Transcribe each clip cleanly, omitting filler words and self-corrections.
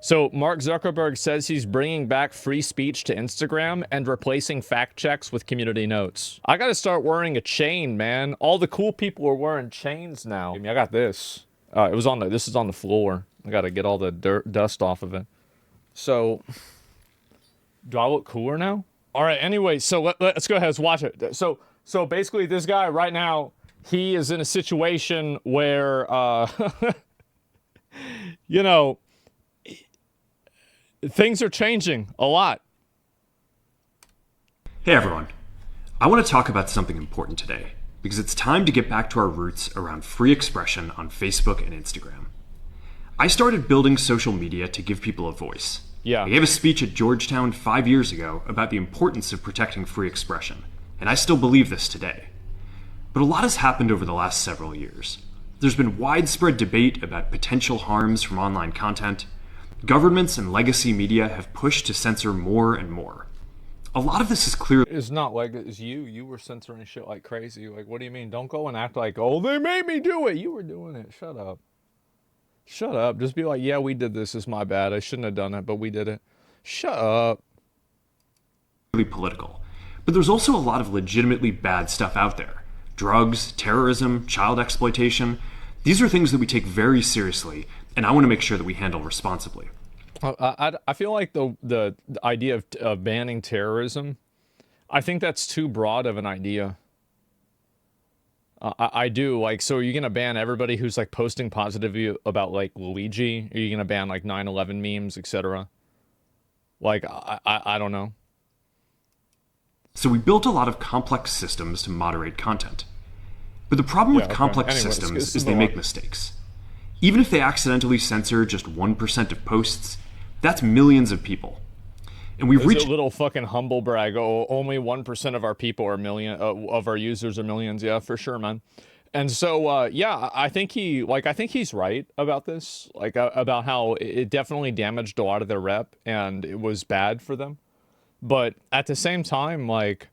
So Mark Zuckerberg says he's bringing back free speech to Instagram and replacing fact checks with community notes. I gotta start wearing a chain, man. All the cool people are wearing chains now. I got this. This is on the floor. I gotta get all the dust off of it. So, do I look cooler now? All right. Anyway, so let's go ahead. Let's watch it. So basically, this guy right now, he is in a situation where, you know, things are changing a lot. Hey everyone. I want to talk about something important today because it's time to get back to our roots around free expression on Facebook and Instagram. I started building social media to give people a voice. Yeah. I gave a speech at Georgetown 5 years ago about the importance of protecting free expression, and I still believe this today. But a lot has happened over the last several years. There's been widespread debate about potential harms from online content. Governments and legacy media have pushed to censor more and more. A lot of this is clear. It's not like it's you. You were censoring shit like crazy. Like, what do you mean? Don't go and act like, oh, they made me do it. You were doing it. Shut up. Shut up. Just be like, yeah, we did this. It's my bad. I shouldn't have done it, but we did it. Shut up. Really political. But there's also a lot of legitimately bad stuff out there. Drugs, terrorism, child exploitation. These are things that we take very seriously, and I want to make sure that we handle responsibly. I feel like the idea of banning terrorism, I think that's too broad of an idea. I do. Like, so are you going to ban everybody who's like posting positively about like Luigi? Are you going to ban like 9/11 memes, etc.? Like, I don't know. So we built a lot of complex systems to moderate content. But the problem with complex systems is they make mistakes. Even if they accidentally censor just 1% of posts, that's millions of people. And we've reached a little fucking humble brag. Oh, only 1% of our people are of our users are millions. Yeah, for sure, man. And so, yeah, I think he's right about this, like about how it definitely damaged a lot of their rep and it was bad for them. But at the same time, like,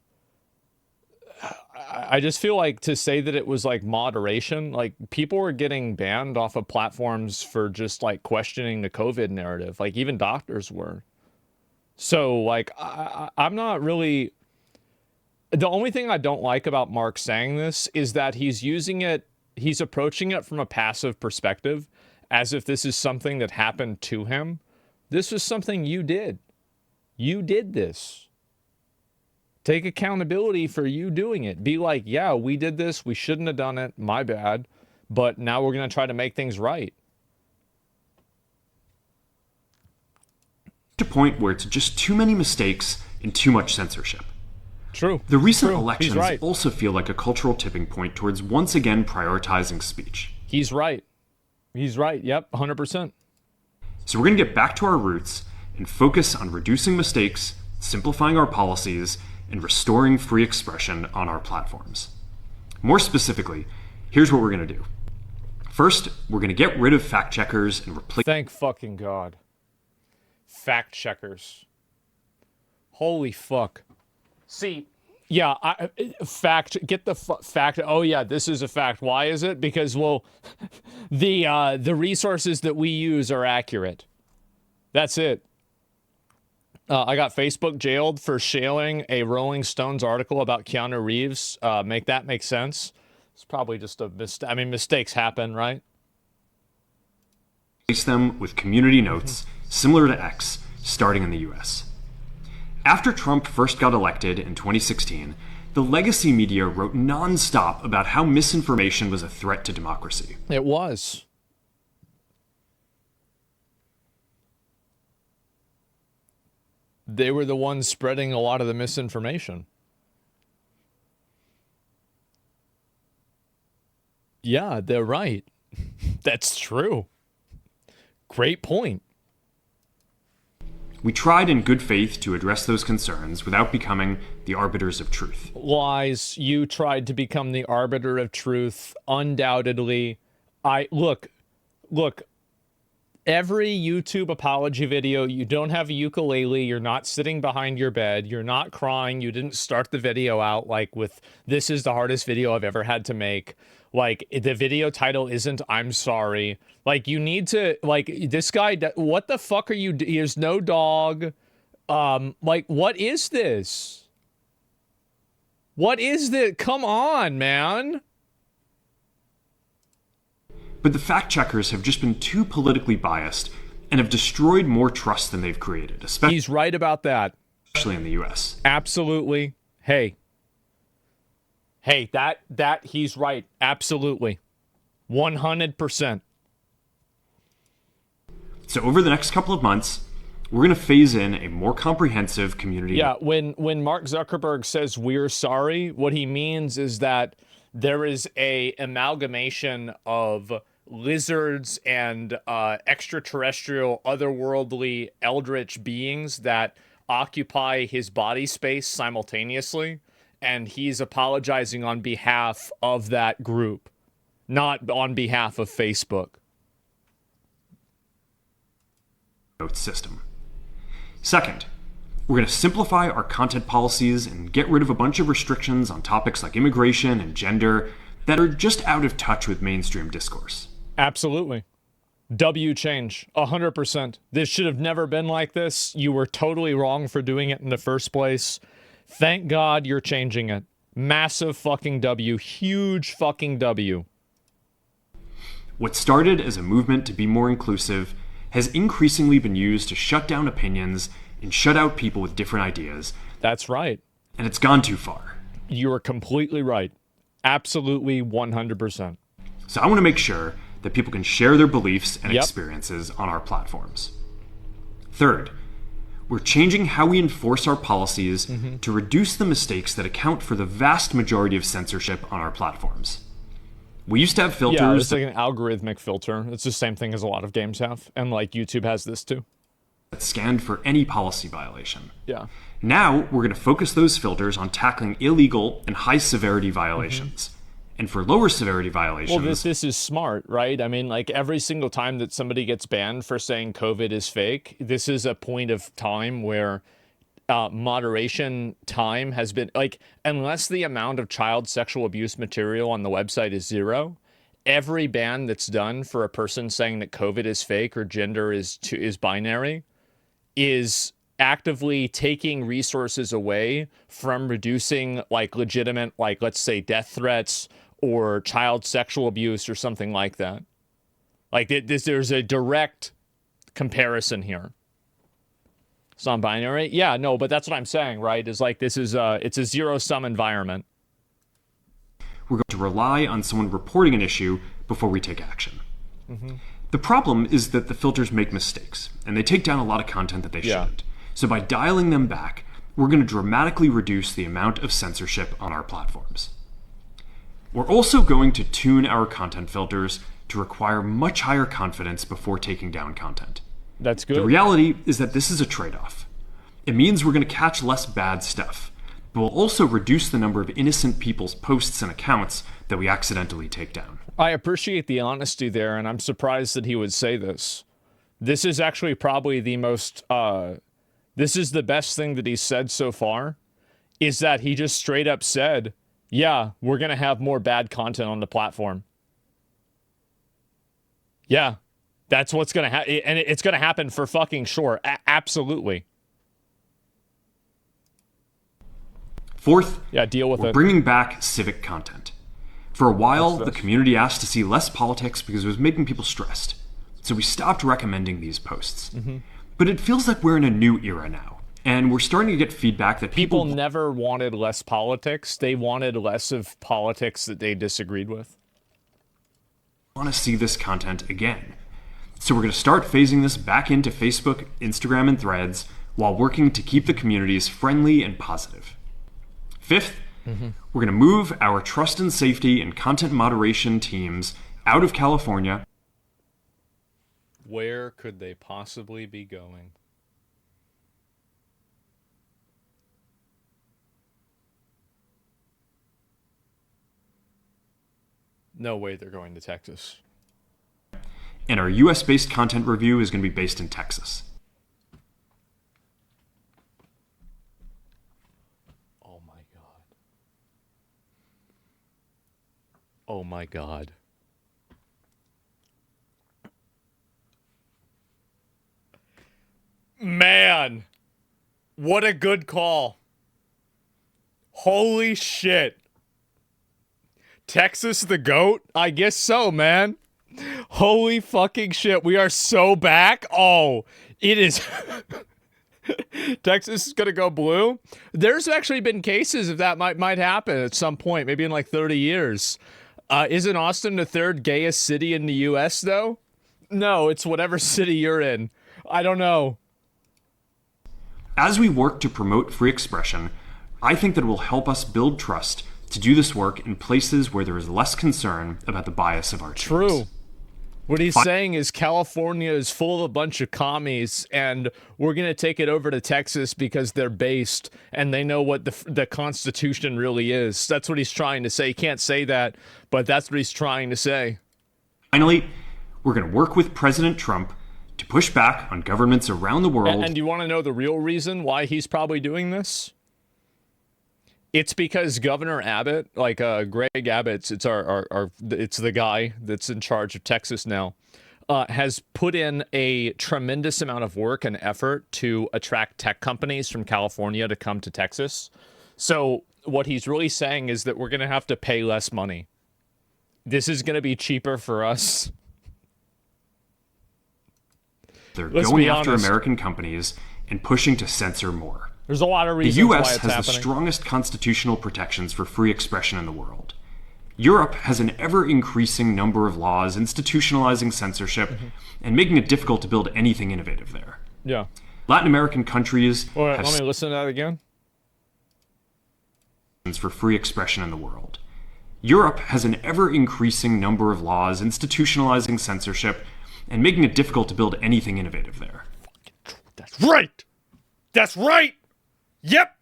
I just feel like to say that it was like moderation, like people were getting banned off of platforms for just like questioning the COVID narrative. Like even doctors were. So like, I'm not really, the only thing I don't like about Mark saying this is that he's approaching it from a passive perspective, as if this is something that happened to him. This was something you did. You did this. Take accountability for you doing it. Be like, yeah, we did this. We shouldn't have done it. My bad. But now we're going to try to make things right. a point where it's just too many mistakes and too much censorship. True. The recent elections also feel like a cultural tipping point towards once again prioritizing speech. He's right. He's right. Yep, 100%. So we're going to get back to our roots and focus on reducing mistakes, simplifying our policies, and restoring free expression on our platforms. More specifically, here's what we're going to do. First, we're going to get rid of fact checkers and replace... Thank fucking God. Fact checkers. Holy fuck. See, yeah, get the fact. Oh yeah, this is a fact. Why is it? Because, well, the resources that we use are accurate. That's it. I got Facebook jailed for sharing a Rolling Stones article about Keanu Reeves. Make that make sense. It's probably just a mistake. I mean, mistakes happen, right? Replace them with community notes, similar to X, starting in the US. After Trump first got elected in 2016, the legacy media wrote nonstop about how misinformation was a threat to democracy. It was. They were the ones spreading a lot of the misinformation. Yeah, they're right. That's true. Great point. We tried in good faith to address those concerns without becoming the arbiters of truth. Lies. You tried to become the arbiter of truth. Undoubtedly. Look. Every YouTube apology video, you don't have a ukulele, you're not sitting behind your bed, you're not crying, you didn't start the video out like with, this is the hardest video I've ever had to make. Like, the video title isn't "I'm sorry." Like, you need to, like, this guy, what the fuck are you, there's no dog. Like, what is this? What is this? Come on, man. But the fact checkers have just been too politically biased and have destroyed more trust than they've created, especially He's right about that. in the US. Absolutely. Hey, that he's right. Absolutely. 100%. So over the next couple of months, we're going to phase in a more comprehensive community. Yeah, when Mark Zuckerberg says we're sorry, what he means is that there is a amalgamation of lizards and extraterrestrial, otherworldly, eldritch beings that occupy his body space simultaneously, and he's apologizing on behalf of that group, not on behalf of Facebook. System. Second, we're going to simplify our content policies and get rid of a bunch of restrictions on topics like immigration and gender that are just out of touch with mainstream discourse. Absolutely. W change. 100%. This should have never been like this. You were totally wrong for doing it in the first place. Thank God you're changing it. Massive fucking W. Huge fucking W. What started as a movement to be more inclusive has increasingly been used to shut down opinions and shut out people with different ideas. That's right. And it's gone too far. You are completely right. Absolutely 100%. So I want to make sure that people can share their beliefs and experiences on our platforms. Third, we're changing how we enforce our policies to reduce the mistakes that account for the vast majority of censorship on our platforms. We used to have filters. Yeah, it's like an algorithmic filter. It's the same thing as a lot of games have. And like YouTube has this too. That scanned for any policy violation. Yeah. Now we're going to focus those filters on tackling illegal and high severity violations. And for lower severity violations... Well, this is smart, right? I mean, like every single time that somebody gets banned for saying COVID is fake, this is a point of time where moderation time has been, like, unless the amount of child sexual abuse material on the website is 0, every ban that's done for a person saying that COVID is fake or gender is binary is actively taking resources away from reducing, like, legitimate, like, let's say death threats or child sexual abuse or something like that. Like, there's a direct comparison here. It's non-binary? Yeah, no, but that's what I'm saying, right? Is like, this is it's a zero-sum environment. We're going to rely on someone reporting an issue before we take action. The problem is that the filters make mistakes, and they take down a lot of content that they shouldn't. So by dialing them back, we're going to dramatically reduce the amount of censorship on our platforms. We're also going to tune our content filters to require much higher confidence before taking down content. That's good. The reality is that this is a trade-off. It means we're going to catch less bad stuff, but we'll also reduce the number of innocent people's posts and accounts that we accidentally take down. I appreciate the honesty there, and I'm surprised that he would say this. This is actually probably the most, this is the best thing that he's said so far, is that he just straight up said, yeah, we're going to have more bad content on the platform. Yeah, that's what's going to happen, and it's going to happen for fucking sure. Absolutely. Fourth, deal with we're it. bringing back civic content. For a while, the community asked to see less politics because it was making people stressed. So we stopped recommending these posts. But it feels like we're in a new era now. And we're starting to get feedback that People never wanted less politics. They wanted less of politics that they disagreed with. Want to see this content again. So we're going to start phasing this back into Facebook, Instagram, and Threads while working to keep the communities friendly and positive. Fifth, we're going to move our trust and safety and content moderation teams out of California. Where could they possibly be going? No way they're going to Texas. And our US-based content review is going to be based in Texas. Oh my God. Oh my God. Man, what a good call. Holy shit. Texas the GOAT? I guess so, man. Holy fucking shit. We are so back. Oh, it is. Texas is going to go blue. There's actually been cases of that might happen at some point, maybe in like 30 years. Isn't Austin the third gayest city in the U.S., though? No, it's whatever city you're in. I don't know. As we work to promote free expression, I think that it will help us build trust to do this work in places where there is less concern about the bias of our teams. True. What he's saying is California is full of a bunch of commies, and we're going to take it over to Texas because they're based and they know what the Constitution really is. That's what he's trying to say. He can't say that, but that's what he's trying to say. Finally, we're going to work with President Trump to push back on governments around the world. And do you want to know the real reason why he's probably doing this? It's because Governor Abbott, like Greg Abbott, it's it's the guy that's in charge of Texas now, has put in a tremendous amount of work and effort to attract tech companies from California to come to Texas. So what he's really saying is that we're going to have to pay less money. This is going to be cheaper for us. They're going after American companies and pushing to censor more. There's a lot of reasons the U.S. why it's has happening. The strongest constitutional protections for free expression in the world. Europe has an ever-increasing number of laws institutionalizing censorship and making it difficult to build anything innovative there. Yeah. Latin American countries Let have me listen to that again. For free expression in the world. Europe has an ever-increasing number of laws institutionalizing censorship and making it difficult to build anything innovative there. That's right. That's right. Yep.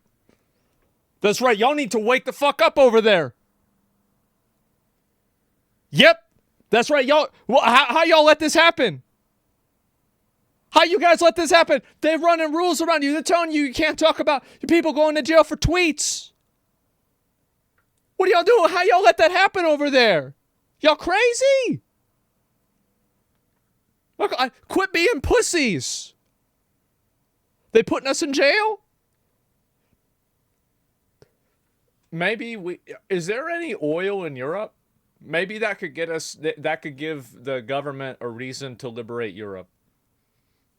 That's right. Y'all need to wake the fuck up over there. Yep. That's right. Y'all. Well, how y'all let this happen? How you guys let this happen? They're running rules around you. They're telling you can't talk about people going to jail for tweets. What are y'all doing? How y'all let that happen over there? Y'all crazy? Look, quit being pussies. They putting us in jail? Maybe is there any oil in Europe? Maybe that could get us, that could give the government a reason to liberate Europe.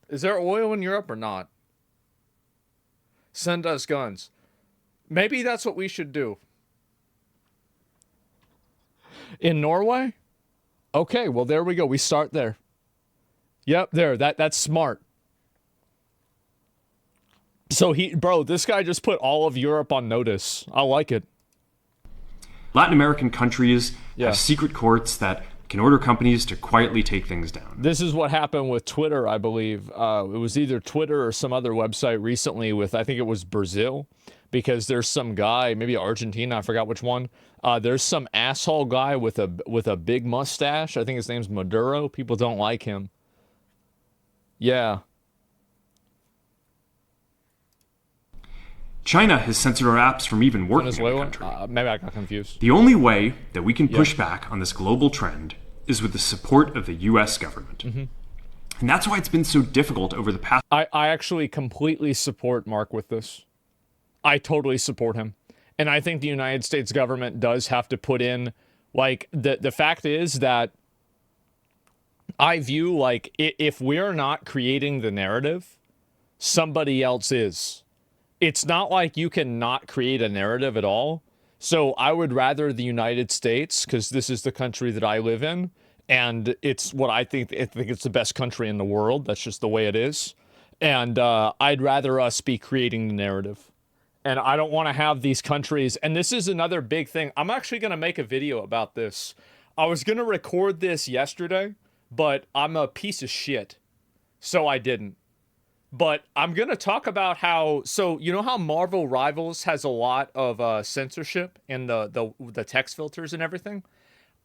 Is there oil in Europe or not? Send us guns. Maybe that's what we should do. In Norway? Okay, well, there we go. We start there. Yep, there. That's smart. So this guy just put all of Europe on notice. I like it. Latin American countries have secret courts that can order companies to quietly take things down. This is what happened with Twitter, I believe. It was either Twitter or some other website recently with, I think it was Brazil, because there's some guy, maybe Argentina, I forgot which one. There's some asshole guy with a big mustache. I think his name's Maduro. People don't like him. Yeah. China has censored our apps from even working in the country. Maybe I got confused. The only way that we can push back on this global trend is with the support of the U.S. government. And that's why it's been so difficult over the past... I actually completely support Mark with this. I totally support him. And I think the United States government does have to put in, like, the fact is that I view, like, if we're not creating the narrative, somebody else is. It's not like you can not create a narrative at all. So I would rather the United States, because this is the country that I live in, and it's what I think it's the best country in the world. That's just the way it is. And I'd rather us be creating the narrative. And I don't want to have these countries. And this is another big thing. I'm actually going to make a video about this. I was going to record this yesterday, but I'm a piece of shit. So I didn't. But I'm going to talk about how, so you know how Marvel Rivals has a lot of censorship in the text filters and everything?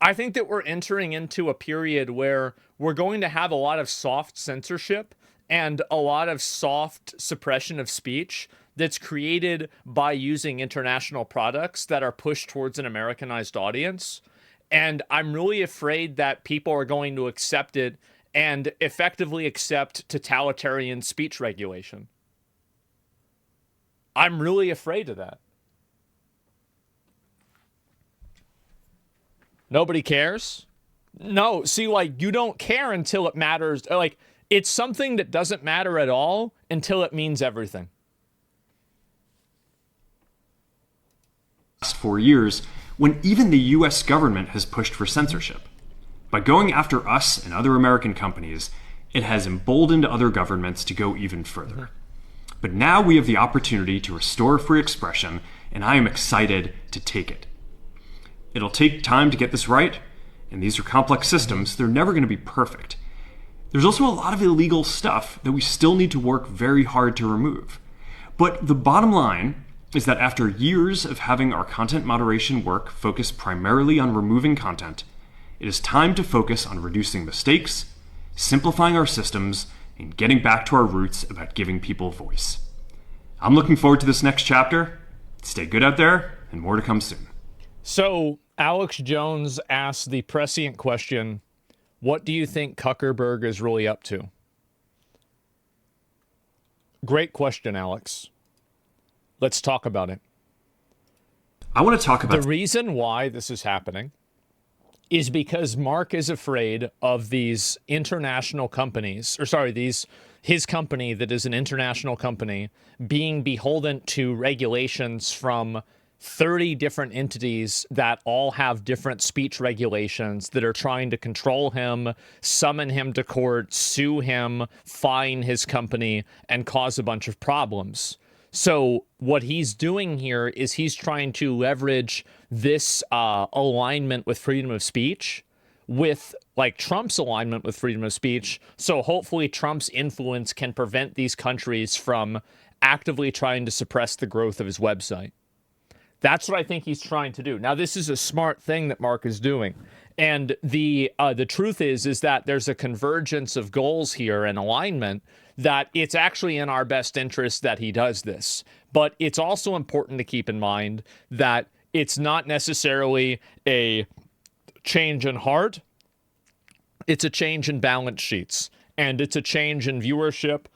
I think that we're entering into a period where we're going to have a lot of soft censorship and a lot of soft suppression of speech that's created by using international products that are pushed towards an Americanized audience. And I'm really afraid that people are going to accept it and effectively accept totalitarian speech regulation. I'm really afraid of that. Nobody cares? No, see, like, you don't care until it matters. Like, it's something that doesn't matter at all until it means everything. Last 4 years, when even the US government has pushed for censorship. By going after us and other American companies, it has emboldened other governments to go even further. But now we have the opportunity to restore free expression, and I am excited to take it. It'll take time to get this right, and these are complex systems. They're never going to be perfect. There's also a lot of illegal stuff that we still need to work very hard to remove. But the bottom line is that after years of having our content moderation work focus primarily on removing content, it is time to focus on reducing mistakes, simplifying our systems, and getting back to our roots about giving people voice. I'm looking forward to this next chapter. Stay good out there, and more to come soon. So, Alex Jones asked the prescient question, what do you think Zuckerberg is really up to? Great question, Alex. Let's talk about it. I want to talk about the reason why this is happening is because Mark is afraid of these international companies, his company that is an international company being beholden to regulations from 30 different entities that all have different speech regulations that are trying to control him, summon him to court, sue him, fine his company, and cause a bunch of problems. So what he's doing here is he's trying to leverage this alignment with freedom of speech with like Trump's alignment with freedom of speech. So hopefully Trump's influence can prevent these countries from actively trying to suppress the growth of his website. That's what I think he's trying to do. Now, this is a smart thing that Mark is doing. And the truth is that there's a convergence of goals here and alignment that it's actually in our best interest that he does this. But it's also important to keep in mind that it's not necessarily a change in heart. It's a change in balance sheets. And it's a change in viewership,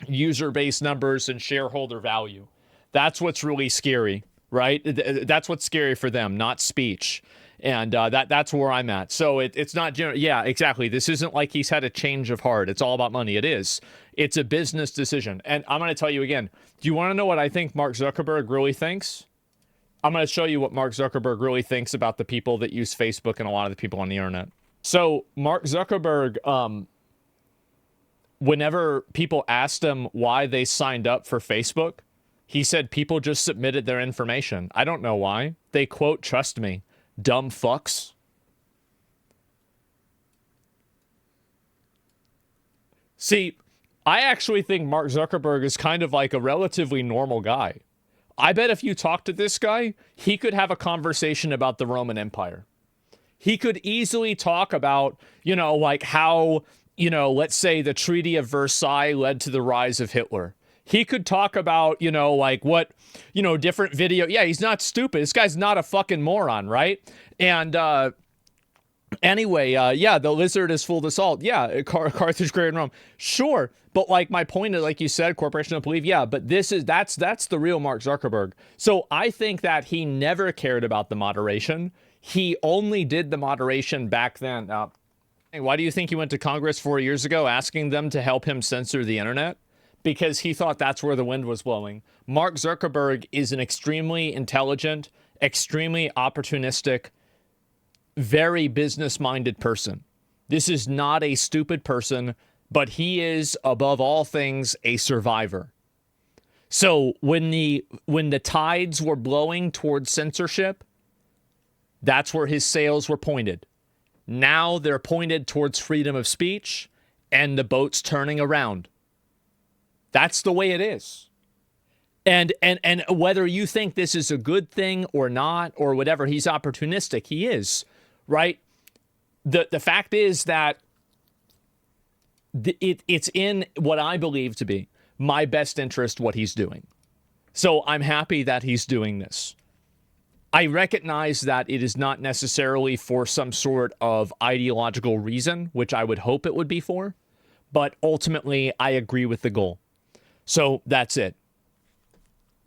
user base numbers, and shareholder value. That's what's really scary, right? That's what's scary for them, not speech. And that's where I'm at. So it's not, yeah, exactly. This isn't like he's had a change of heart. It's all about money. It is. It's a business decision. And I'm going to tell you again, do you want to know what I think Mark Zuckerberg really thinks? I'm going to show you what Mark Zuckerberg really thinks about the people that use Facebook and a lot of the people on the internet. So Mark Zuckerberg, whenever people asked him why they signed up for Facebook, he said people just submitted their information. I don't know why. They quote, "Trust me. Dumb fucks." See, I actually think Mark Zuckerberg is kind of like a relatively normal guy. I bet if you talk to this guy, he could have a conversation about the Roman Empire. He could easily talk about, like how, let's say the Treaty of Versailles led to the rise of Hitler. He could talk about, like what, different video. Yeah, he's not stupid. This guy's not a fucking moron, right? And anyway, yeah, the lizard is full of salt. Yeah, Carthage, greater than Rome. Sure, but like my point is, like you said, corporation don't believe. Yeah, but that's the real Mark Zuckerberg. So I think that he never cared about the moderation. He only did the moderation back then. Why do you think he went to Congress 4 years ago asking them to help him censor the internet? Because he thought that's where the wind was blowing. Mark Zuckerberg is an extremely intelligent, extremely opportunistic, very business-minded person. This is not a stupid person, but he is, above all things, a survivor. So when the tides were blowing towards censorship, that's where his sails were pointed. Now they're pointed towards freedom of speech, and the boat's turning around. That's the way it is. And whether you think this is a good thing or not, or whatever, he's opportunistic. He is, right? The fact is that it's in what I believe to be my best interest what he's doing. So I'm happy that he's doing this. I recognize that it is not necessarily for some sort of ideological reason, which I would hope it would be for, but ultimately I agree with the goal. So that's it.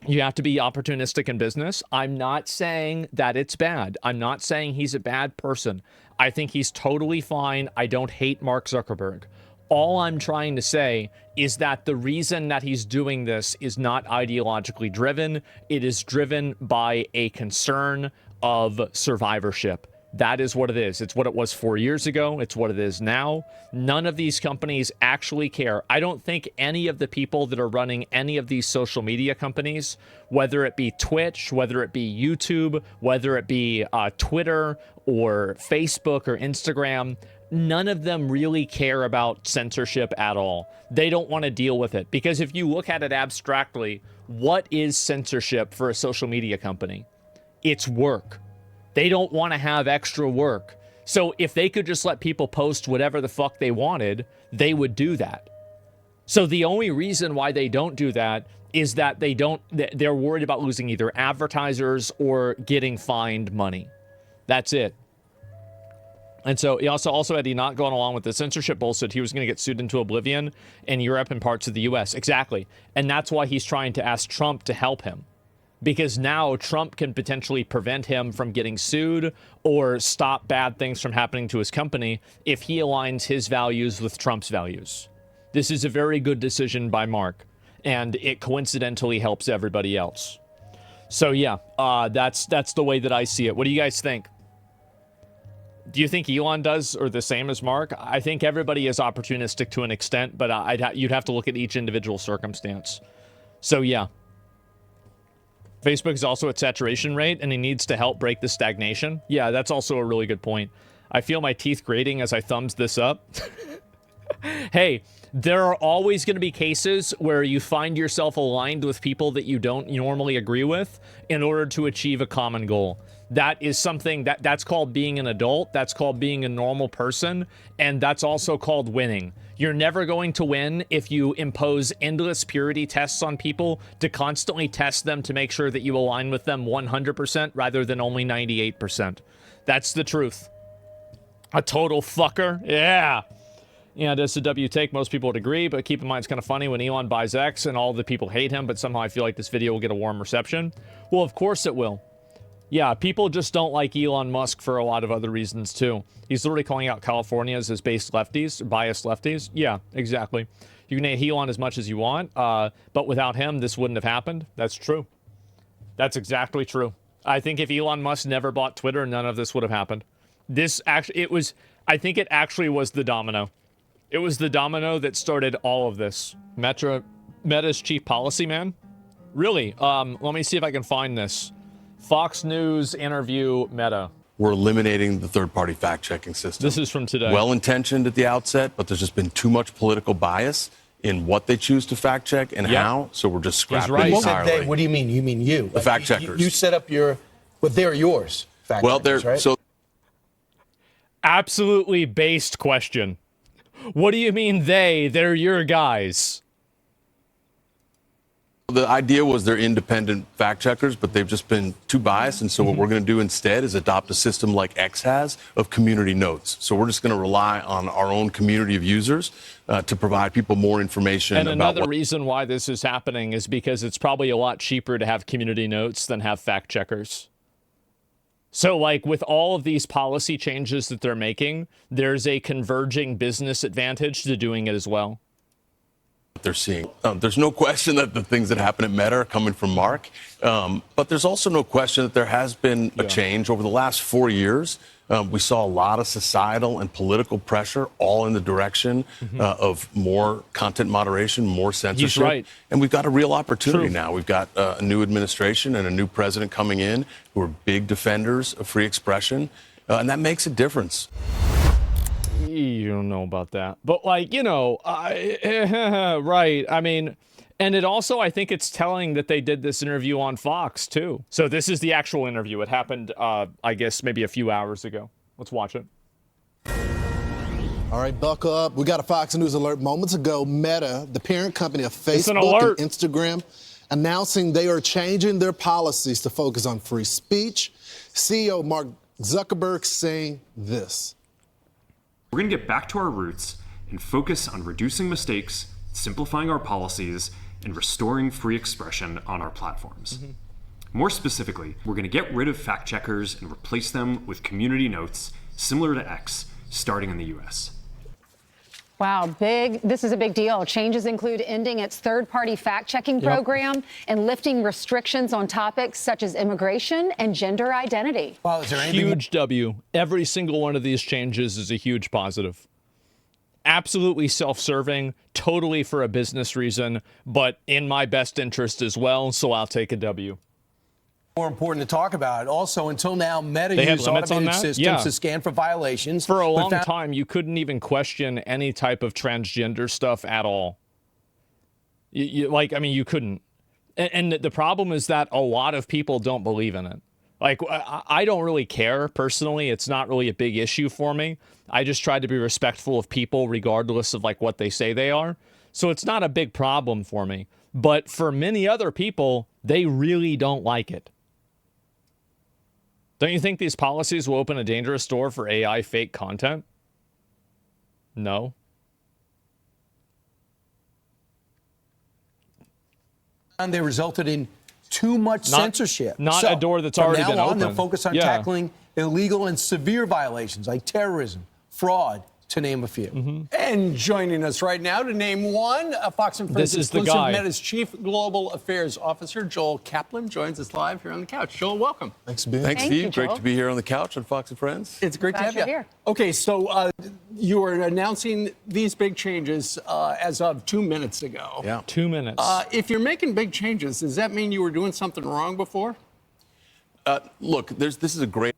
You have to be opportunistic in business. I'm not saying that it's bad. I'm not saying he's a bad person. I think he's totally fine. I don't hate Mark Zuckerberg. All I'm trying to say is that the reason that he's doing this is not ideologically driven. It is driven by a concern of survivorship. That is what it is. It's what it was 4 years ago. It's what it is now. None of these companies actually care. I don't think any of the people that are running any of these social media companies, whether it be Twitch, whether it be YouTube, whether it be Twitter or Facebook or Instagram, none of them really care about censorship at all. They don't want to deal with it. Because if you look at it abstractly, what is censorship for a social media company? It's work. They don't want to have extra work. So if they could just let people post whatever the fuck they wanted, they would do that. So the only reason why they don't do that is that they're worried about losing either advertisers or getting fined money. That's it. And so he also had he not gone along with the censorship bullshit, he was going to get sued into oblivion in Europe and parts of the US. Exactly. And that's why he's trying to ask Trump to help him. Because now Trump can potentially prevent him from getting sued or stop bad things from happening to his company if he aligns his values with Trump's values. This is a very good decision by Mark, and it coincidentally helps everybody else. So yeah, that's the way that I see it. What do you guys think? Do you think Elon does or the same as Mark? I think everybody is opportunistic to an extent, but you'd have to look at each individual circumstance. So yeah. Facebook is also at saturation rate, and he needs to help break the stagnation. Yeah, that's also a really good point. I feel my teeth grating as I thumbs this up. Hey, there are always going to be cases where you find yourself aligned with people that you don't normally agree with in order to achieve a common goal. That is something that's called being an adult. That's called being a normal person. And that's also called winning. You're never going to win if you impose endless purity tests on people to constantly test them to make sure that you align with them 100% rather than only 98%. That's the truth. A total fucker? Yeah. Yeah, that's a W take. Most people would agree, but keep in mind it's kind of funny when Elon buys X and all the people hate him, but somehow I feel like this video will get a warm reception. Well, of course it will. Yeah, people just don't like Elon Musk for a lot of other reasons, too. He's literally calling out Californians as biased lefties. Yeah, exactly. You can hate Elon as much as you want, but without him, this wouldn't have happened. That's true. That's exactly true. I think if Elon Musk never bought Twitter, none of this would have happened. I think it actually was the domino. It was the domino that started all of this. Meta's chief policy man? Really? Let me see if I can find this. Fox News interview Meta. We're eliminating the third-party fact-checking system. This is from today. Well-intentioned at the outset, but there's just been too much political bias in what they choose to fact-check and how, so we're just scrapping it entirely. What do you mean? You mean you? The fact-checkers. You set up your, but they're yours. Well, they're, right? so absolutely based question. What do you mean they're your guys? the idea was they're independent fact checkers, but they've just been too biased. And so what we're going to do instead is adopt a system like X has of community notes. So we're just going to rely on our own community of users to provide people more information. And about another reason why this is happening is because it's probably a lot cheaper to have community notes than have fact checkers. So, like, with all of these policy changes that they're making, there's a converging business advantage to doing it as well. They're seeing. There's no question that the things that happen at Meta are coming from Mark, but there's also no question that there has been a change over the last 4 years. We saw a lot of societal and political pressure all in the direction of more content moderation, more censorship. He's right. And we've got a real opportunity now. We've got a new administration and a new president coming in who are big defenders of free expression, and that makes a difference. You don't know about that. But, like, you know, right. I mean, and it also, I think it's telling that they did this interview on Fox, too. So this is the actual interview. It happened, I guess, maybe a few hours ago. Let's watch it. All right, buckle up. We got a Fox News alert moments ago. Meta, the parent company of Facebook and Instagram, announcing they are changing their policies to focus on free speech CEO Mark Zuckerberg saying this. We're going to get back to our roots and focus on reducing mistakes, simplifying our policies, and restoring free expression on our platforms. More specifically, we're going to get rid of fact checkers and replace them with community notes similar to X, starting in the US. Wow, big. This is a big deal. Changes include ending its third-party fact-checking program and lifting restrictions on topics such as immigration and gender identity. Well, is there anything Huge W. Every single one of these changes is a huge positive. Absolutely self-serving, totally for a business reason, but in my best interest as well, so I'll take a W. more important to talk about? Also, until now, Meta They have used limits on automated that? systems Yeah. to scan for violations. For a but long found- time, you couldn't even question any type of transgender stuff at all. You couldn't. And the problem is that a lot of people don't believe in it. Like, I don't really care personally. It's not really a big issue for me. I just try to be respectful of people regardless of like what they say they are. So it's not a big problem for me. But for many other people, they really don't like it. Don't you think these policies will open a dangerous door for AI fake content? No. And they resulted in too much censorship. Not a door that's from already now been on, opened. they'll focus on Yeah. tackling illegal and severe violations like terrorism, fraud, to name a few. Mm-hmm. And joining us right now to name one, Fox and Friends This is the exclusive guy. Meta's Chief Global Affairs Officer, Joel Kaplan, joins us live here on the couch. Joel, welcome. Thanks, Ben. Thanks, Thank Steve. you, Great Joel. to be here on the couch on Fox and Friends. It's great Glad to have you're you. here. Okay, so you are announcing these big changes as of 2 minutes ago. Yeah. 2 minutes. If you're making big changes, does that mean you were doing something wrong before? Look, this is a great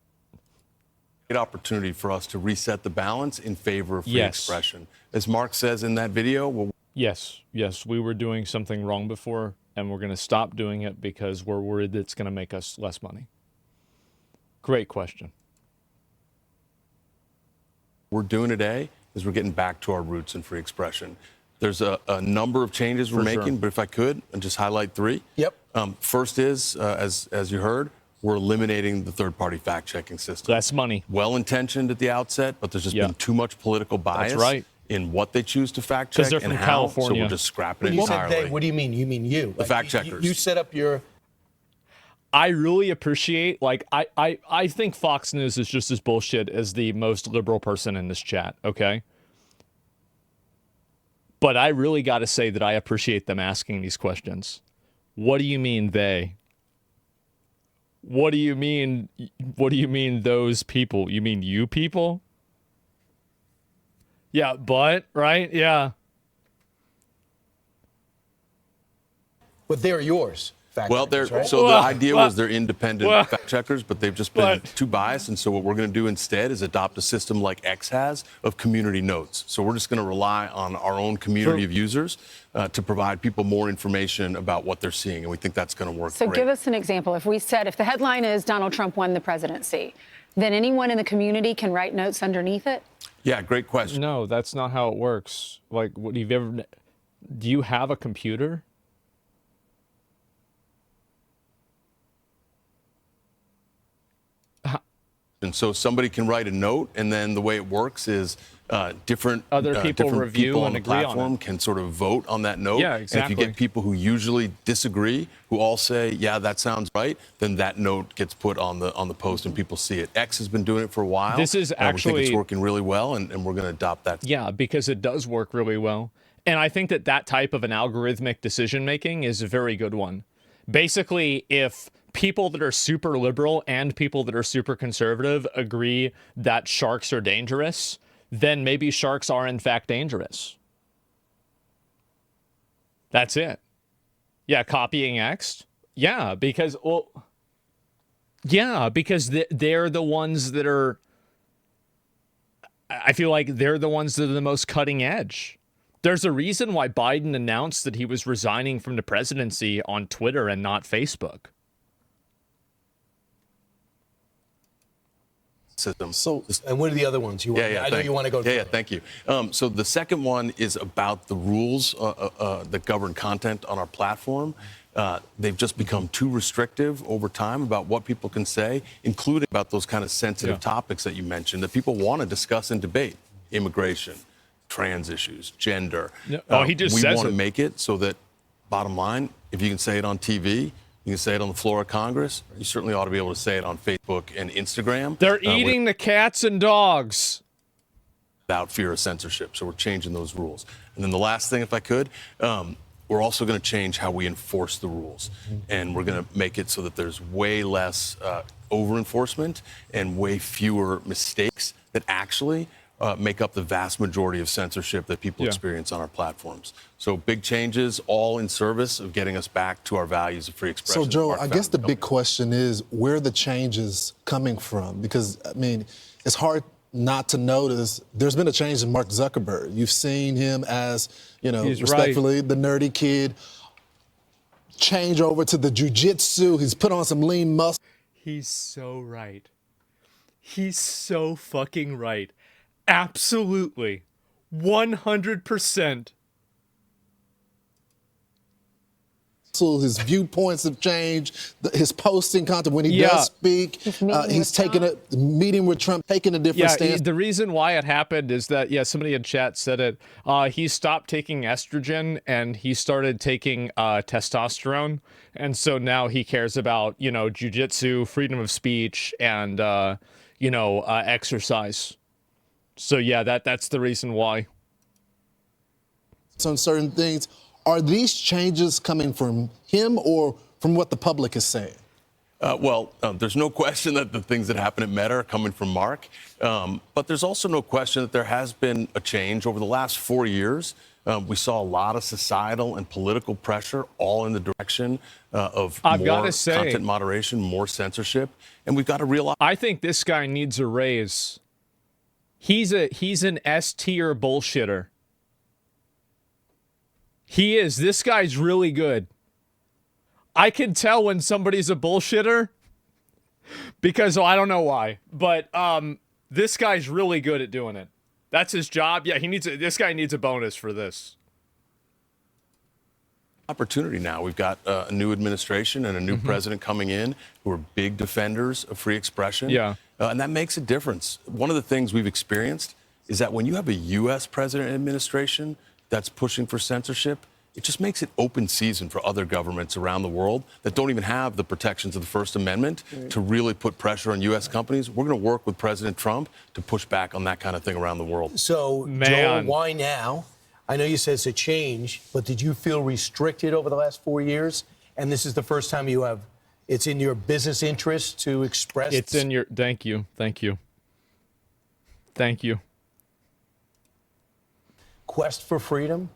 opportunity for us to reset the balance in favor of free Yes. expression. As Mark says in that video, Yes, we were doing something wrong before, and we're going to stop doing it because we're worried that it's going to make us less money. Great question. we're doing today is we're getting back to our roots in free expression. There's a number of changes we're For sure. making, but if I could, and just highlight three. Yep. First is, as you heard, we're eliminating the third-party fact-checking system. That's money. Well-intentioned at the outset, but there's just Yeah. been too much political bias right. in what they choose to 'Cause fact-check they're and from how, California. so we're just scrapping When it you said entirely. they, what do you mean? You mean you? The fact checkers. You set up your... I really appreciate, I think Fox News is just as bullshit as the most liberal person in this chat, okay? But I really got to say that I appreciate them asking these questions. What do you mean they? What do you mean those people? You mean you people? Yeah, but, right? Yeah. But they're yours. Fact Well, checkers, they're right? so the idea was they're well, independent fact checkers, but they've just been but- too biased. And so what we're going to do instead is adopt a system like X has of community notes. So we're just going to rely on our own community of users to provide people more information about what they're seeing, and we think that's going to work. So great. give us an example. If we said, if the headline is Donald Trump won the presidency, then anyone in the community can write notes underneath it? Yeah, great question. No, that's not how it works. Like, do you have a computer? And so somebody can write a note, and then the way it works is different Other people different review people on and the agree on it. platform can sort of vote on that note. Yeah, And if exactly. you get people who usually disagree, who all say, "Yeah, that sounds right," then that note gets put on the post, and people see it. X has been doing it for a while. This is we think actually- it's working really well, and we're going to adopt that. Yeah, because it does work really well. And I think that type of an algorithmic decision making is a very good one. Basically, if people that are super liberal and people that are super conservative agree that sharks are dangerous, then maybe sharks are in fact dangerous. That's it. Yeah, copying X. Yeah, because they're the ones that are. I feel like they're the ones that are the most cutting edge. There's a reason why Biden announced that he was resigning from the presidency on Twitter and not Facebook. system. So, and what are the other ones? You want, I know you want to go. Yeah, thank you. So the second one is about the rules that govern content on our platform. They've just become too restrictive over time about what people can say, including about those kind of sensitive topics that you mentioned that people want to discuss and debate: immigration, trans issues, gender. He just we says want it. to make it so that, bottom line, if you can say it on TV, you can say it on the floor of Congress, you certainly ought to be able to say it on Facebook and Instagram. They're eating the cats and dogs. Without fear of censorship. So we're changing those rules. And then the last thing, if I could, we're also going to change how we enforce the rules. And we're going to make it so that there's way less over-enforcement and way fewer mistakes that actually make up the vast majority of censorship that people experience on our platforms. So big changes, all in service of getting us back to our values of free expression. So, Joe, I guess the big question is where are the changes coming from? Because, I mean, it's hard not to notice there's been a change in Mark Zuckerberg. You've seen him as, you know, respectfully, the nerdy kid, change over to the jiu-jitsu. He's put on some lean muscle. He's so right. He's so fucking right. Absolutely. 100%. His viewpoints have changed. His posting content when he does speak, he's taking a meeting with Trump, taking a different stance. The reason why it happened is that somebody in chat said it. He stopped taking estrogen and he started taking testosterone, and so now he cares about jujitsu, freedom of speech, and exercise. So that's the reason why. On certain things. Are these changes coming from him or from what the public is saying? There's no question that the things that happen at Meta are coming from Mark. But there's also no question that there has been a change over the last 4 years. We saw a lot of societal and political pressure all in the direction of more content moderation, more censorship. And we've got to realize. I think this guy needs a raise. He's an S-tier bullshitter. He is. This guy's really good. I can tell when somebody's a bullshitter because I don't know why, but this guy's really good at doing it. That's his job. Yeah, this guy needs a bonus for this. Opportunity now. We've got a new administration and a new president coming in who are big defenders of free expression. Yeah. And that makes a difference. One of the things we've experienced is that when you have a U.S. president and administration that's pushing for censorship, it just makes it open season for other governments around the world that don't even have the protections of the First Amendment to really put pressure on U.S. companies. We're going to work with President Trump to push back on that kind of thing around the world. So, Joe, why now? I know you said it's a change, but did you feel restricted over the last 4 years? And this is the first time it's in your business interest to express. It's in your, thank you. Quest for freedom?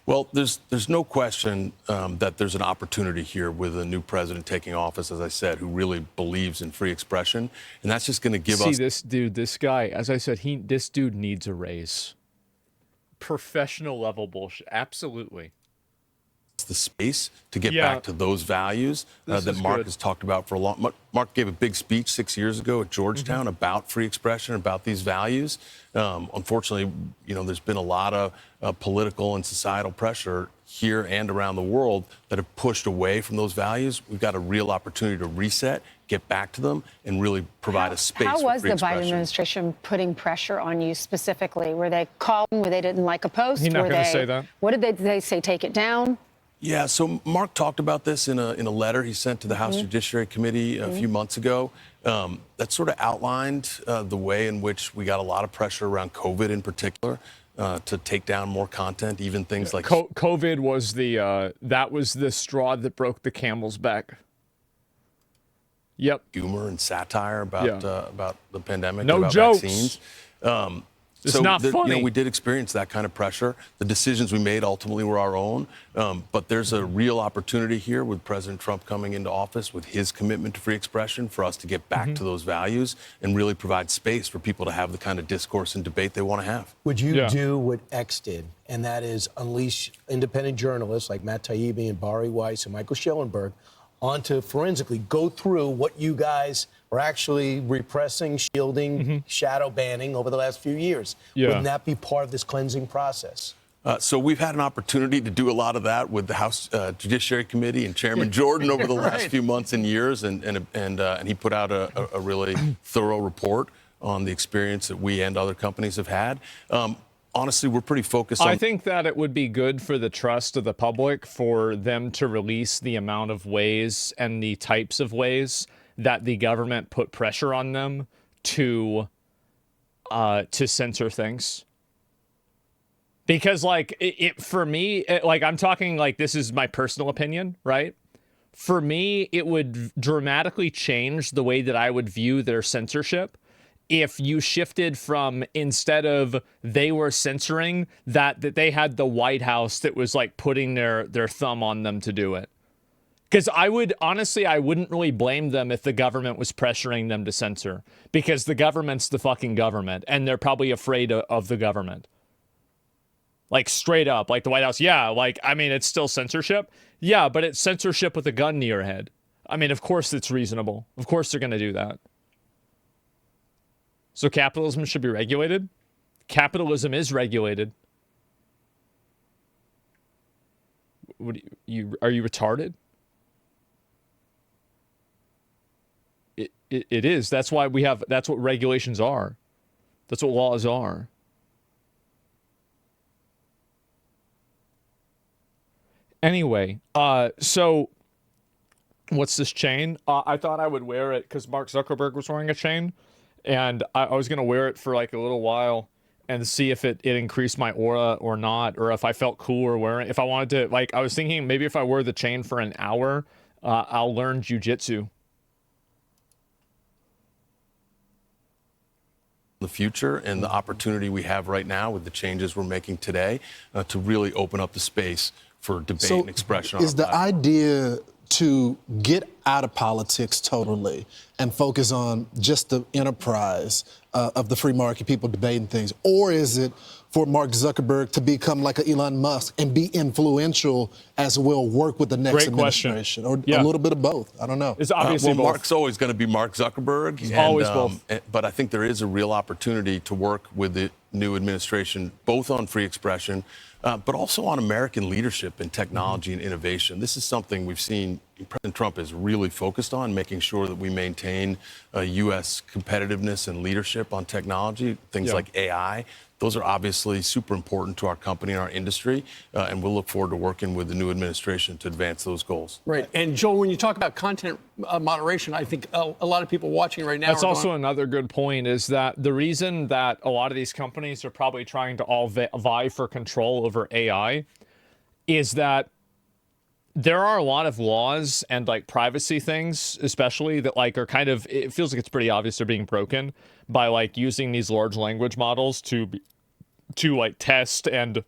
Well, there's no question that there's an opportunity here with a new president taking office, as I said, who really believes in free expression. And that's just going to give us. This guy, as I said, this dude needs a raise. Professional level bullshit. Absolutely. The space to get back to those values that Mark has talked about for a long. Mark gave a big speech 6 years ago at Georgetown about free expression, about these values. Unfortunately, there's been a lot of political and societal pressure here and around the world that have pushed away from those values. We've got a real opportunity to reset, get back to them, and really provide a space for free expression. How was the Biden administration putting pressure on you specifically? Were they calling where they didn't like a post? He's not going to say that. What did they say? Take it down? Yeah, so Mark talked about this in a letter he sent to the House Judiciary Committee a few months ago. That sort of outlined the way in which we got a lot of pressure around COVID in particular to take down more content, even things like COVID was the straw that broke the camel's back. Yep. Humor and satire about the pandemic, no about jokes. Vaccines. It's not funny. We did experience that kind of pressure. The decisions we made ultimately were our own. But there's a real opportunity here with President Trump coming into office with his commitment to free expression for us to get back to those values and really provide space for people to have the kind of discourse and debate they want to have. Would you do what X did, and that is unleash independent journalists like Matt Taibbi and Bari Weiss and Michael Schellenberg onto forensically go through what you guys are actually repressing, shielding, shadow banning over the last few years. Yeah. Wouldn't that be part of this cleansing process? So we've had an opportunity to do a lot of that with the House Judiciary Committee and Chairman Jordan over the last few months and years, and he put out a really thorough report on the experience that we and other companies have had. Honestly, we're pretty focused on... I think that it would be good for the trust of the public for them to release the amount of ways and the types of ways that the government put pressure on them to censor things. Because, like, for me, like, I'm talking, like, this is my personal opinion, right? For me, it would dramatically change the way that I would view their censorship if you shifted from, instead of they were censoring, that they had the White House that was, like, putting their thumb on them to do it. Because I wouldn't really blame them if the government was pressuring them to censor. Because the government's the fucking government, and they're probably afraid of the government. Like, straight up, like the White House, yeah, like, I mean, it's still censorship. Yeah, but it's censorship with a gun to your head. I mean, of course it's reasonable. Of course they're going to do that. So capitalism should be regulated? Capitalism is regulated. What are you retarded? It is. That's why that's what regulations are. That's what laws are. Anyway, so what's this chain? I thought I would wear it because Mark Zuckerberg was wearing a chain, and I was going to wear it for like a little while and see if it increased my aura or not, or if I felt cooler wearing it. If I wanted to, like, I was thinking maybe if I wear the chain for an hour, I'll learn jujitsu. The future and the opportunity we have right now with the changes we're making today to really open up the space for debate and expression. Is the idea to get out of politics totally and focus on just the enterprise of the free market, people debating things? Or is it for Mark Zuckerberg to become like an Elon Musk and be influential as well, work with the next administration? Or a little bit of both? I don't know. It's obviously both. Mark's always going to be Mark Zuckerberg. He's always both. But I think there is a real opportunity to work with the new administration, both on free expression, but also on American leadership in technology and innovation. This is something we've seen President Trump is really focused on, making sure that we maintain U.S. competitiveness and leadership on technology, things like AI. Those are obviously super important to our company and our industry, and we'll look forward to working with the new administration to advance those goals. Right. And Joel, when you talk about content moderation, I think a lot of people watching right now That's also another good point, is that the reason that a lot of these companies are probably trying to all vie for control over AI is that there are a lot of laws and like privacy things, especially, that like are kind of, it feels like it's pretty obvious they're being broken by like using these large language models to like test and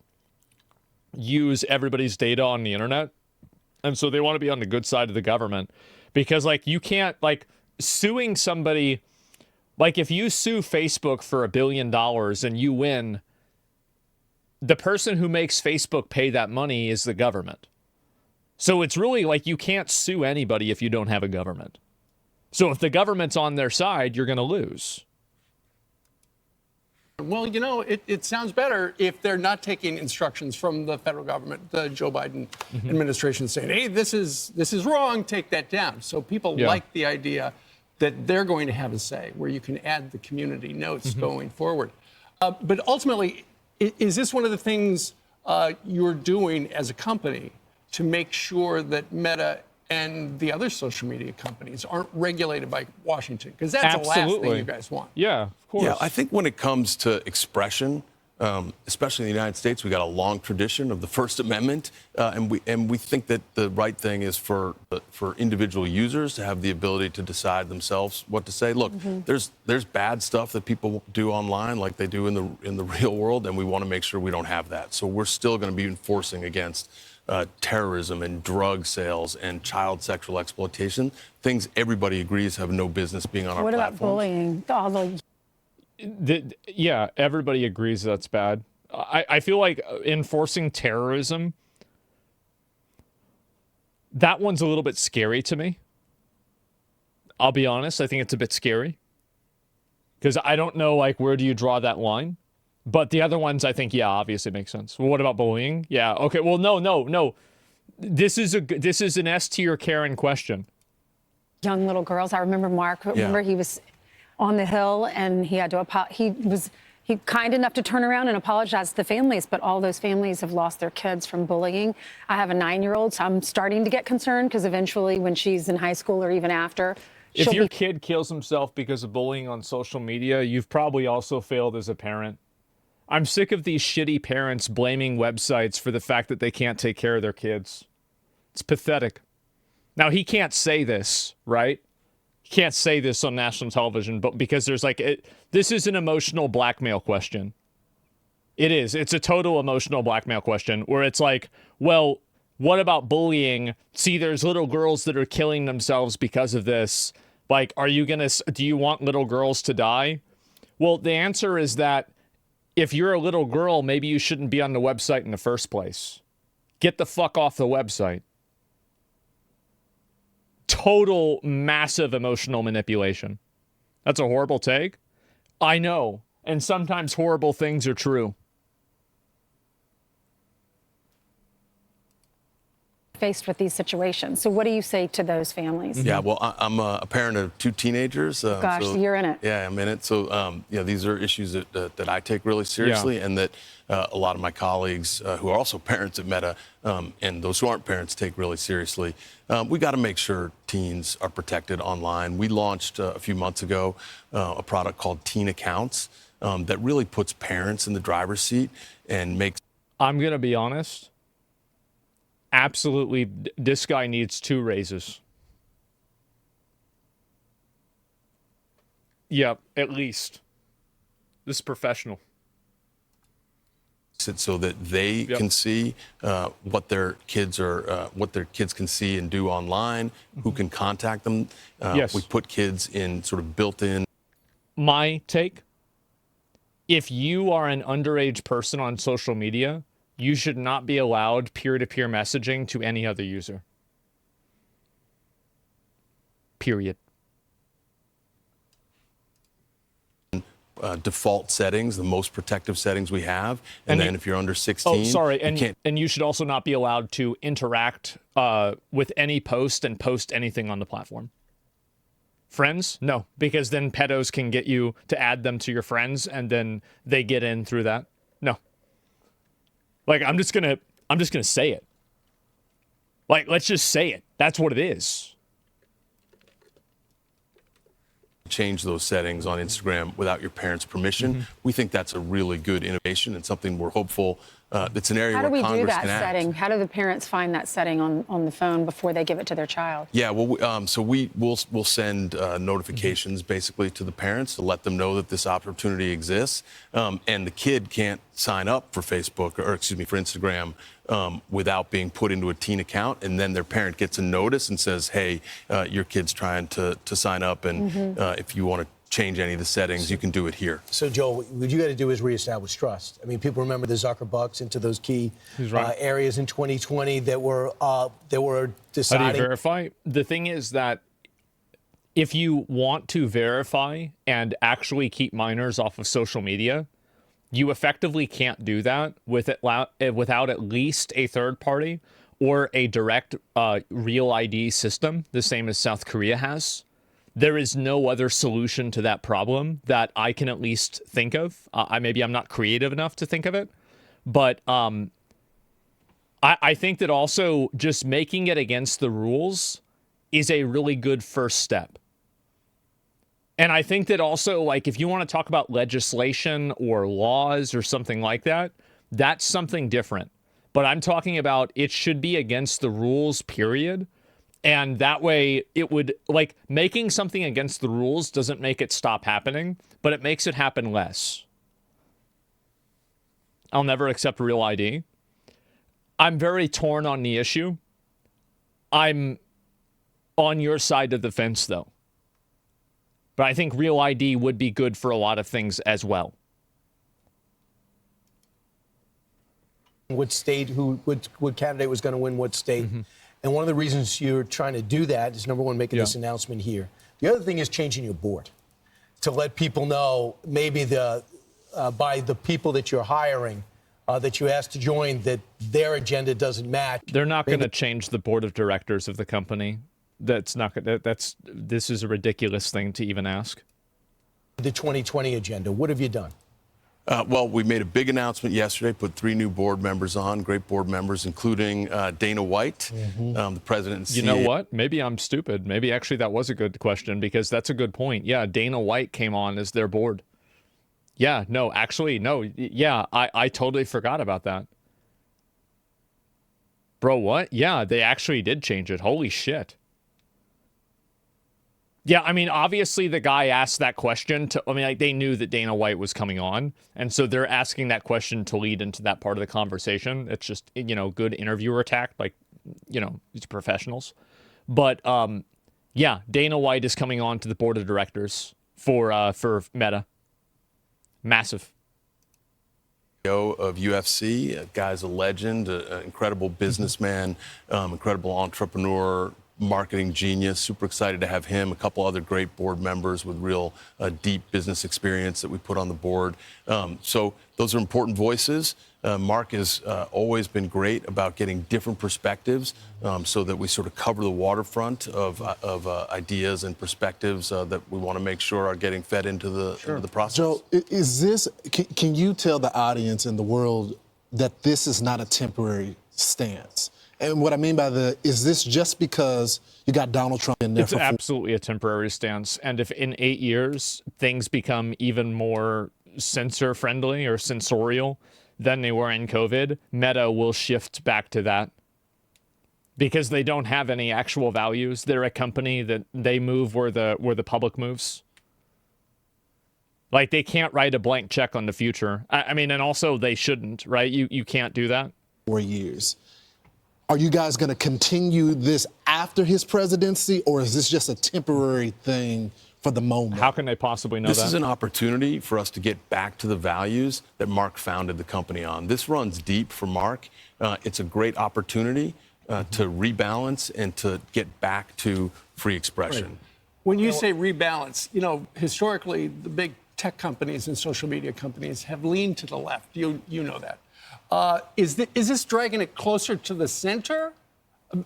use everybody's data on the internet. And so they want to be on the good side of the government, because like you can't, like, suing somebody, like if you sue Facebook for $1 billion and you win, the person who makes Facebook pay that money is the government. So it's really like you can't sue anybody if you don't have a government. So if the government's on their side, you're going to lose. Well, you know, it sounds better if they're not taking instructions from the federal government, the Joe Biden administration, saying, hey, this is wrong, take that down. So people like the idea that they're going to have a say, where you can add the community notes going forward. But ultimately, is this one of the things you're doing as a company to make sure that Meta and the other social media companies aren't regulated by Washington? Because that's the last thing you guys want. Yeah, of course. Yeah, I think when it comes to expression, especially in the United States, we got a long tradition of the First Amendment, and we think that the right thing is for individual users to have the ability to decide themselves what to say. Look, there's bad stuff that people do online, like they do in the real world, and we want to make sure we don't have that. So we're still going to be enforcing against terrorism and drug sales and child sexual exploitation, things everybody agrees have no business being on our platforms. What about bullying? Yeah, everybody agrees that's bad. I feel like enforcing terrorism, that one's a little bit scary to me. I'll be honest, I think it's a bit scary. Because I don't know, like, where do you draw that line? But the other ones, I think, yeah, obviously makes sense. Well, what about bullying? Yeah, okay, well, no. This is an S tier Karen question. Young little girls. I remember Mark. Remember he was on the Hill and he had to he kind enough to turn around and apologize to the families, but all those families have lost their kids from bullying. I have a 9-year-old, so I'm starting to get concerned because eventually when she's in high school or even after, if your kid kills himself because of bullying on social media, you've probably also failed as a parent. I'm sick of these shitty parents blaming websites for the fact that they can't take care of their kids. It's pathetic. Now, he can't say this, right? He can't say this on national television, but because there's this is an emotional blackmail question. It is. It's a total emotional blackmail question where it's like, well, what about bullying? See, there's little girls that are killing themselves because of this. Like, do you want little girls to die? Well, the answer is that if you're a little girl, maybe you shouldn't be on the website in the first place. Get the fuck off the website. Total massive emotional manipulation. That's a horrible take. I know. And sometimes horrible things are true. Faced with these situations. So what do you say to those families? Yeah, well, I'm a parent of 2 teenagers. Gosh, so you're in it. Yeah, I'm in it. So, these are issues that I take really seriously, and that a lot of my colleagues who are also parents at Meta and those who aren't parents take really seriously. We got to make sure teens are protected online. We launched a few months ago a product called Teen Accounts that really puts parents in the driver's seat and makes... I'm going to be honest. Absolutely, this guy needs 2 raises. Yeah, at least. This is professional. So that they can see what their kids can see and do online, who can contact them. Yes. We put kids in sort of built-in. My take, if you are an underage person on social media, you should not be allowed peer-to-peer messaging to any other user. Period. Default settings, the most protective settings we have. And then if you're under 16... Oh, sorry. And you should also not be allowed to interact with any post and post anything on the platform. Friends? No, because then pedos can get you to add them to your friends and then they get in through that. No. Like, I'm just gonna say it. Like, let's just say it. That's what it is. Change those settings on Instagram without your parents' permission. We think that's a really good innovation and something we're hopeful. It's an area where Congress can act. How do we do that setting? How do the parents find that setting on the phone before they give it to their child? Yeah, well, so we'll send notifications basically to the parents to let them know that this opportunity exists, and the kid can't sign up for Facebook for Instagram without being put into a teen account, and then their parent gets a notice and says, "Hey, your kid's trying to sign up, and if you want to change any of the settings, you can do it here." So, Joel, what you got to do is reestablish trust. I mean, people remember the Zuckerbucks into those key areas in 2020 that were deciding. How do you verify? The thing is that if you want to verify and actually keep minors off of social media, you effectively can't do that without at least a third party or a direct real ID system, the same as South Korea has. There is no other solution to that problem that I can at least think of. Maybe I'm not creative enough to think of it, but I think that also just making it against the rules is a really good first step. And I think that also, like, if you want to talk about legislation or laws or something like that, that's something different. But I'm talking about it should be against the rules, period. And that way it would, like, making something against the rules doesn't make it stop happening, but it makes it happen less. I'll never accept real ID. I'm very torn on the issue. I'm on your side of the fence, though. But I think real ID would be good for a lot of things as well. What state, what candidate was going to win what state. And one of the reasons you're trying to do that is, number one, making this announcement here. The other thing is changing your board to let people know maybe by the people that you're hiring that you asked to join that their agenda doesn't match. They're not going to change the board of directors of the company. This is a ridiculous thing to even ask. The 2020 agenda. What have you done? Well, we made a big announcement yesterday, put 3 new board members on, great board members, including Dana White, the president and CEO. You know what? Maybe I'm stupid. Maybe actually that was a good question, because that's a good point. Yeah, Dana White came on as their board. Yeah, no, actually, no. Yeah, I totally forgot about that. Bro, what? Yeah, they actually did change it. Holy shit. Yeah, I mean, obviously the guy asked that question they knew that Dana White was coming on. And so they're asking that question to lead into that part of the conversation. It's just, good interviewer attack, these professionals. But, yeah, Dana White is coming on to the board of directors for Meta. Massive. Of UFC, guy's a legend, an incredible businessman, incredible entrepreneur, marketing genius. Super excited to have him, a couple other great board members with real deep business experience that we put on the board. So those are important voices. Mark has always been great about getting different perspectives so that we sort of cover the waterfront of ideas and perspectives that we want to make sure are getting fed into the process. Joe, can you tell the audience and the world that this is not a temporary stance? And what I mean by is this just because you got Donald Trump in there? It's absolutely a temporary stance. And if in 8 years things become even more censor-friendly or censorial than they were in COVID, Meta will shift back to that. Because they don't have any actual values. They're a company that they move where the public moves. Like, they can't write a blank check on the future. I mean, and also they shouldn't, right? You can't do that. 4 years. Are you guys going to continue this after his presidency, or is this just a temporary thing for the moment? How can they possibly know that? This is an opportunity for us to get back to the values that Mark founded the company on. This runs deep for Mark. It's a great opportunity to rebalance and to get back to free expression. Right. When you say rebalance, historically, the big tech companies and social media companies have leaned to the left. You know that. Is this dragging it closer to the center?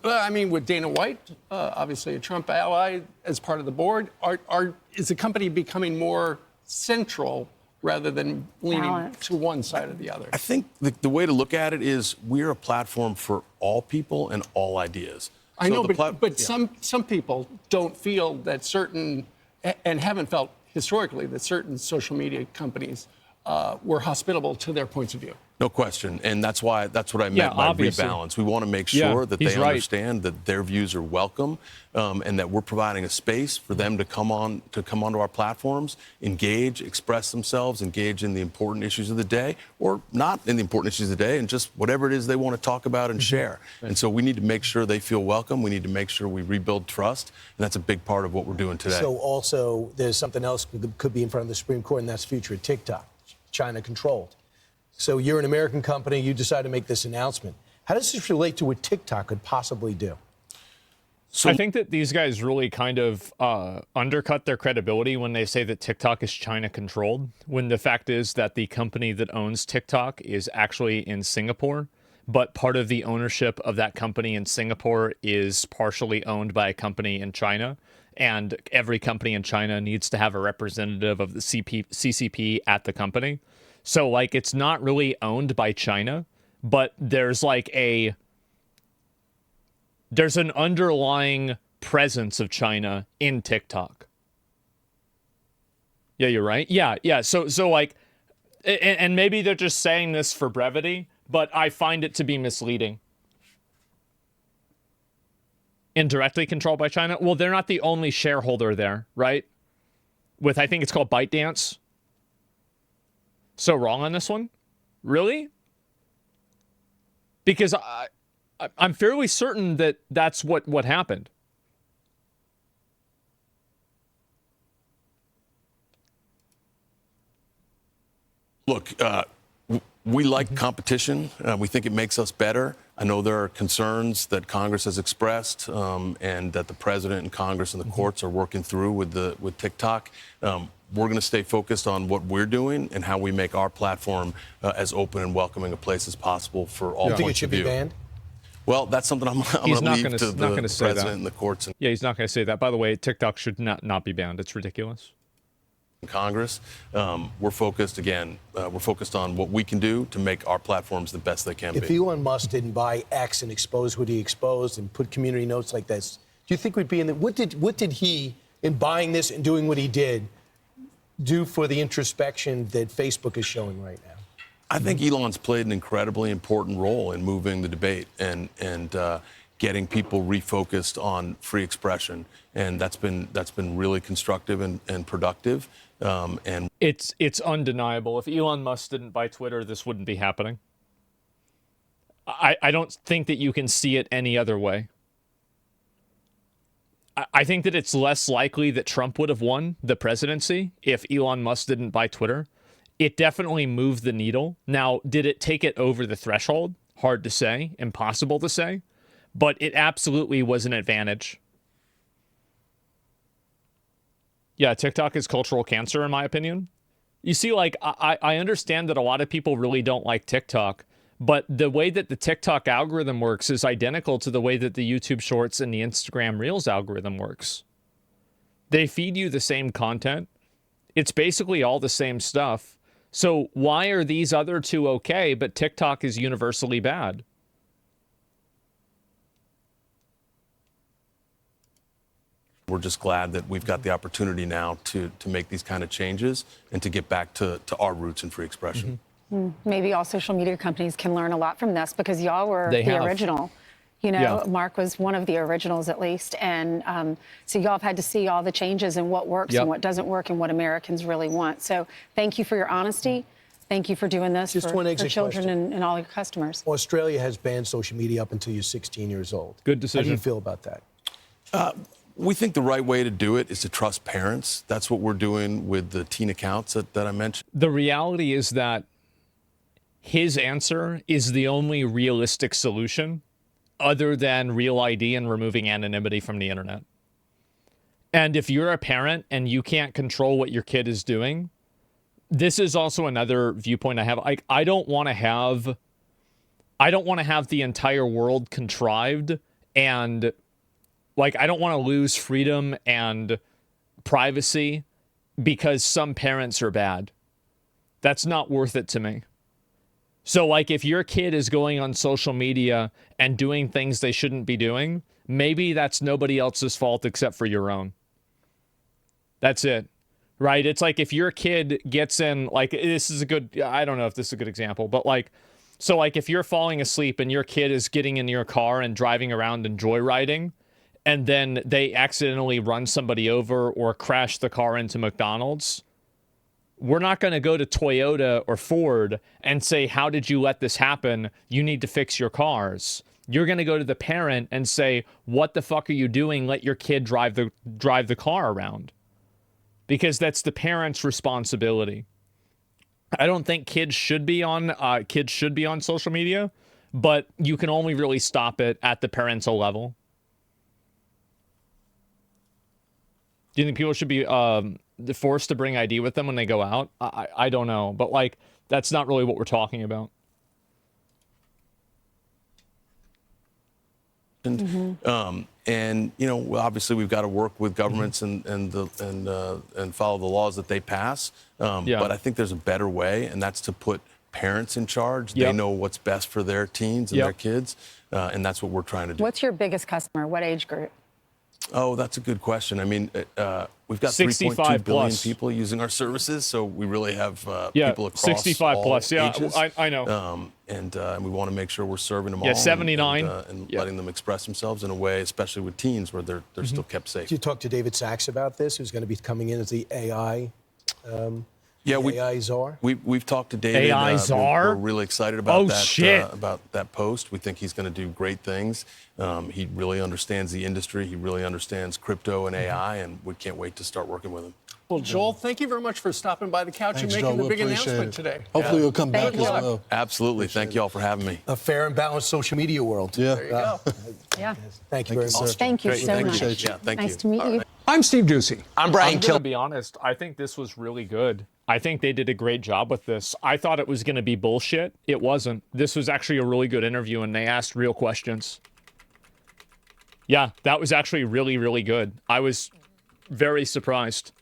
I mean, with Dana White, obviously a Trump ally, as part of the board, is the company becoming more central rather than leaning to one side or the other? I think the way to look at it is we're a platform for all people and all ideas. I know, but some people don't feel that certain, and haven't felt historically, that certain social media companies were hospitable to their points of view. No question. And that's what I meant by obviously. rebalance. We want to make sure that they right. understand that their views are welcome and that we're providing a space for them to come onto our platforms, engage, express themselves, engage in the important issues of the day, or not in the important issues of the day, and just whatever it is they want to talk about and share. And so we need to make sure they feel welcome. We need to make sure we rebuild trust. And that's a big part of what we're doing today. So also there's something else that could be in front of the Supreme Court, and that's future of TikTok, China controlled. So you're an American company. You decide to make this announcement. How does this relate to what TikTok could possibly do? So I think that these guys really kind of undercut their credibility when they say that TikTok is China controlled, when the fact is that the company that owns TikTok is actually in Singapore, but part of the ownership of that company in Singapore is partially owned by a company in China. And every company in China needs to have a representative of the CCP at the company. So, like, it's not really owned by China, but there's an underlying presence of China in TikTok. Yeah, you're right. Yeah. So like, and maybe they're just saying this for brevity, but I find it to be misleading. Indirectly controlled by China? Well, they're not the only shareholder there, right? With, I think it's called ByteDance. So wrong on this one? Really? Because I'm fairly certain that that's what happened. Look, we like competition. We think it makes us better. I know there are concerns that Congress has expressed, and that the president and Congress and the courts are working through with TikTok. We're going to stay focused on what we're doing and how we make our platform as open and welcoming a place as possible for all You think it points should of be view. banned? Well, that's something I'm going to leave to the president and the courts. Yeah, he's not going to say that. By the way, TikTok should not be banned. It's ridiculous. Congress, we're focused on what we can do to make our platforms the best they can If be. Elon Musk didn't buy X and expose what he exposed and put community notes like this, do you think we'd be in the? What did he, in buying this and doing what he did, do for the introspection that Facebook is showing right now? I think Elon's played an incredibly important role in moving the debate and getting people refocused on free expression, and that's been really constructive and productive. And it's undeniable. If Elon Musk didn't buy Twitter, this wouldn't be happening. I don't think that you can see it any other way. I think that it's less likely that Trump would have won the presidency if Elon Musk didn't buy Twitter. It definitely moved the needle. Now, did it take it over the threshold? Hard to say, impossible to say, but it absolutely was an advantage. Yeah, TikTok is cultural cancer, in my opinion. You see, like, I understand that a lot of people really don't like TikTok, but the way that the TikTok algorithm works is identical to the way that the YouTube Shorts and the Instagram Reels algorithm works. They feed you the same content. It's basically all the same stuff. So why are these other two okay, but TikTok is universally bad? we're just glad that we've got the opportunity now to make these kind of changes and to get back to our roots in free expression. Maybe all social media companies can learn a lot from this because y'all were the original. You know, Mark was one of the originals at least. And so y'all have had to see all the changes and what works and what doesn't work and what Americans really want. So thank you for your honesty. Thank you for doing this for children and all your customers. Australia has banned social media up until you're 16 years old. Good decision. How do you feel about that? We think the right way to do it is to trust parents. That's what we're doing with the teen accounts that I mentioned. The reality is that his answer is the only realistic solution other than Real ID and removing anonymity from the internet. And if you're a parent and you can't control what your kid is doing, this is also another viewpoint I have. I don't want to have the entire world contrived, and I don't want to lose freedom and privacy because some parents are bad. That's not worth it to me. So if your kid is going on social media and doing things they shouldn't be doing, maybe that's nobody else's fault except for your own. That's it. Right? It's like if your kid gets in, this is a good, I don't know if this is a good example, but if you're falling asleep and your kid is getting in your car and driving around and joyriding, and then they accidentally run somebody over or crash the car into McDonald's, we're not going to go to Toyota or Ford and say, how did you let this happen? You need to fix your cars. You're going to go to the parent and say, what the fuck are you doing? Let your kid drive the car around. Because that's the parent's responsibility. I don't think kids should be on social media, but you can only really stop it at the parental level. Do you think people should be forced to bring ID with them when they go out? I don't know, but that's not really what we're talking about. And obviously we've got to work with governments and follow the laws that they pass. But I think there's a better way, and that's to put parents in charge. They know what's best for their teens and their kids, and that's what we're trying to do. What's your biggest customer? What age group? Oh, that's a good question. I mean, we've got 3.2 billion people using our services, so we really have people across 65 all plus. ages. I know. And we want to make sure we're serving them all. 79. And letting them express themselves in a way, especially with teens, where they're still kept safe. Did you talk to David Sachs about this, who's going to be coming in as the AI Yeah, AI czar? We've talked to David. AI czar? We're really excited about shit. About that post. We think he's going to do great things. He really understands the industry. He really understands crypto and AI, and we can't wait to start working with him. Well, Joel, thank you very much for stopping by the couch Thanks, and making Joel. the big We appreciate announcement it. today. Hopefully you'll come Thank back you. as well. Absolutely. Thank you all for having me. A fair and balanced social media world. Yeah. There you go. Yeah. Thank you very you, much. sir. Thank you Great. so Thank much. you. Appreciate you. Yeah, thank Nice you. to meet you. I'm Steve Ducey. I'm going to be honest. I think this was really good. I think they did a great job with this. I thought it was going to be bullshit. It wasn't. This was actually a really good interview, and they asked real questions. Yeah, that was actually really, really good. I was very surprised.